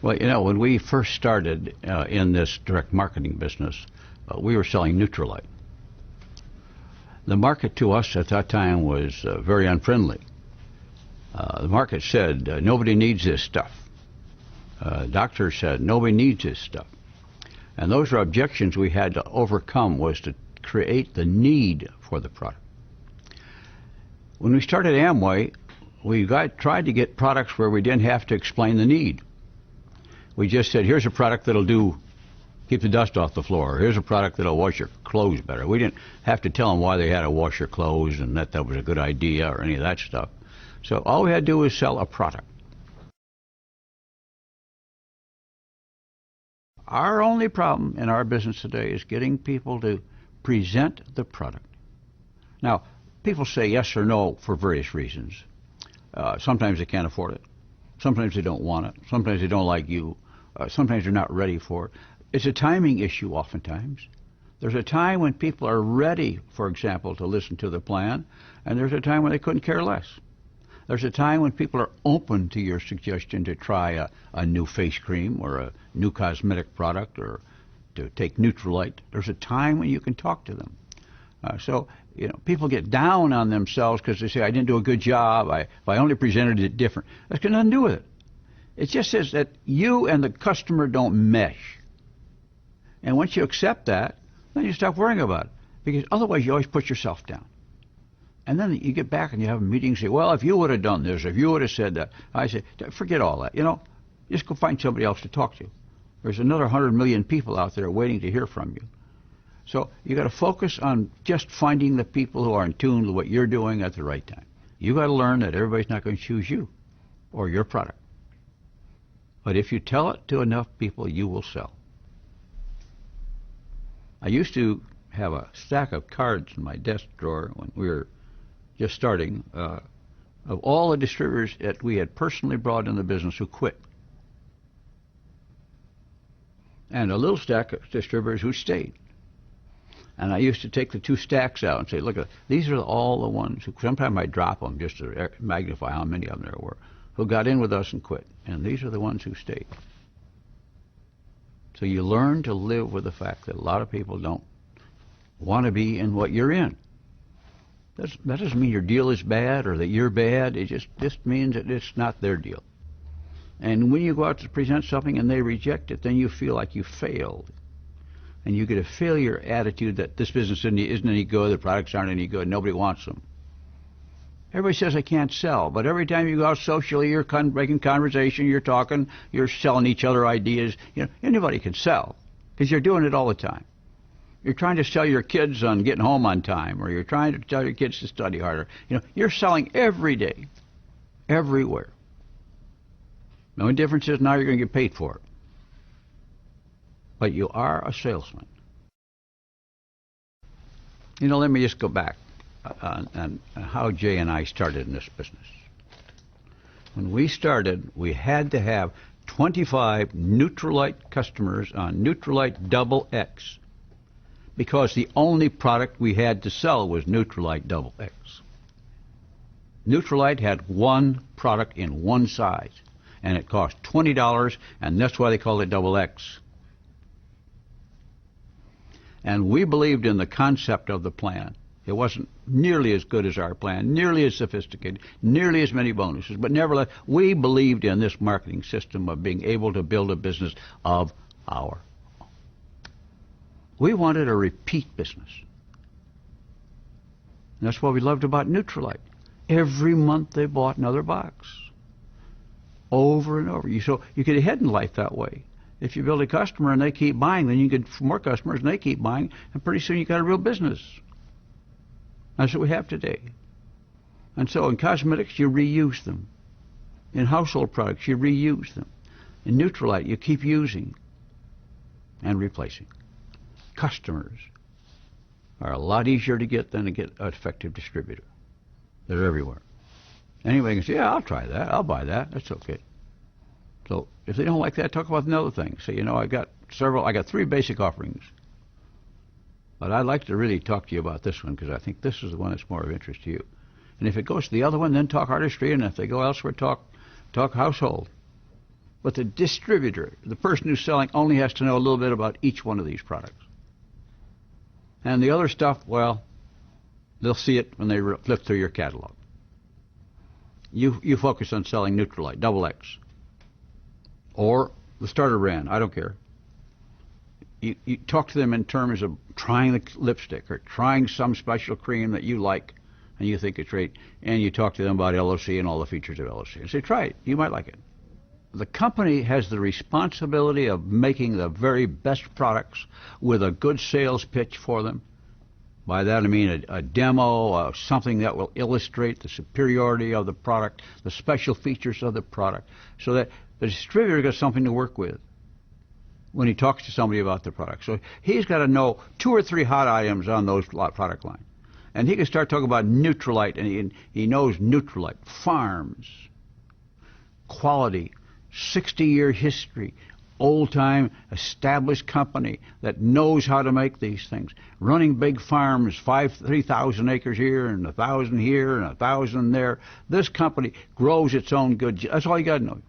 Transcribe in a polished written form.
Well, you know, when we first started in this direct marketing business, we were selling Nutrilite. The market to us at that time was very unfriendly. The market said, nobody needs this stuff. Doctors said, nobody needs this stuff. And those are objections we had to overcome, was to create the need for the product. When we started Amway, we tried to get products where we didn't have to explain the need. We just said, here's a product that'll keep the dust off the floor. Here's a product that'll wash your clothes better. We didn't have to tell them why they had to wash your clothes and that was a good idea or any of that stuff. So all we had to do was sell a product. Our only problem in our business today is getting people to present the product. Now, people say yes or no for various reasons. Sometimes they can't afford it. Sometimes they don't want it. Sometimes they don't like you. Sometimes they're not ready for it. It's a timing issue oftentimes. There's a time when people are ready, for example, to listen to the plan, and there's a time when they couldn't care less. There's a time when people are open to your suggestion to try a new face cream or a new cosmetic product or to take Nutrilite. There's a time when you can talk to them. So, you know, people get down on themselves because they say, I didn't do a good job, if I only presented it different. That's got nothing to do with it. It just says that you and the customer don't mesh. And once you accept that, then you stop worrying about it. Because otherwise you always put yourself down. And then you get back and you have a meeting and say, well, if you would have done this, if you would have said that. I say, forget all that. You know, just go find somebody else to talk to. There's another 100 million people out there waiting to hear from you. So you got to focus on just finding the people who are in tune with what you're doing at the right time. You got to learn that everybody's not going to choose you or your product. But if you tell it to enough people, you will sell. I used to have a stack of cards in my desk drawer when we were just starting, of all the distributors that we had personally brought in the business who quit. And a little stack of distributors who stayed. And I used to take the two stacks out and say, look, these are all the ones who, sometimes I drop them just to magnify how many of them there were, who got in with us and quit. And these are the ones who stayed. So you learn to live with the fact that a lot of people don't want to be in what you're in. That doesn't mean your deal is bad or that you're bad. It just means that it's not their deal. And when you go out to present something and they reject it, then you feel like you failed. And you get a failure attitude that this business isn't any good, the products aren't any good, nobody wants them. Everybody says I can't sell, but every time you go out socially, you're making conversation, you're talking, you're selling each other ideas. You know, anybody can sell because you're doing it all the time. You're trying to sell your kids on getting home on time, or you're trying to tell your kids to study harder. You know, you're selling every day, everywhere. The only difference is now you're going to get paid for it. But you are a salesman. You know, let me just go back on how Jay and I started in this business. When we started, we had to have 25 Nutrilite customers on Nutrilite Double X, because the only product we had to sell was Nutrilite Double X. Nutrilite had one product in one size, and it cost $20, and that's why they called it Double X. And we believed in the concept of the plan. It wasn't nearly as good as our plan, nearly as sophisticated, nearly as many bonuses, but nevertheless, we believed in this marketing system of being able to build a business of our own. We wanted a repeat business. And that's what we loved about Nutrilite. Every month they bought another box. Over and over. So you get ahead in life that way. If you build a customer and they keep buying, then you get more customers and they keep buying, and pretty soon you got a real business. That's what we have today. And so in cosmetics, you reuse them. In household products, you reuse them. In Nutrilite, you keep using and replacing. Customers are a lot easier to get than to get an effective distributor. They're everywhere. Anybody can say, yeah, I'll try that. I'll buy that. That's okay. So if they don't like that, talk about another thing. Say, you know, I got 3 basic offerings. But I'd like to really talk to you about this one because I think this is the one that's more of interest to you. And if it goes to the other one, then talk artistry. And if they go elsewhere, talk household. But the distributor, the person who's selling, only has to know a little bit about each one of these products. And the other stuff, well, they'll see it when they flip through your catalog. You focus on selling Nutrilite, Double X, or the starter brand, I don't care. You talk to them in terms of trying the lipstick or trying some special cream that you like and you think it's great, and you talk to them about LOC and all the features of LOC and say, try it, you might like it. The company has the responsibility of making the very best products with a good sales pitch for them. By that I mean a demo, something that will illustrate the superiority of the product, the special features of the product, so that the distributor gets something to work with when he talks to somebody about the product. So he's got to know 2 or 3 hot items on those product line. And he can start talking about Nutrilite, and he knows Nutrilite, farms, quality, 60-year history, old-time established company that knows how to make these things, running big farms, 3,000 acres here and 1,000 here and 1,000 there. This company grows its own goods. That's all you got to know.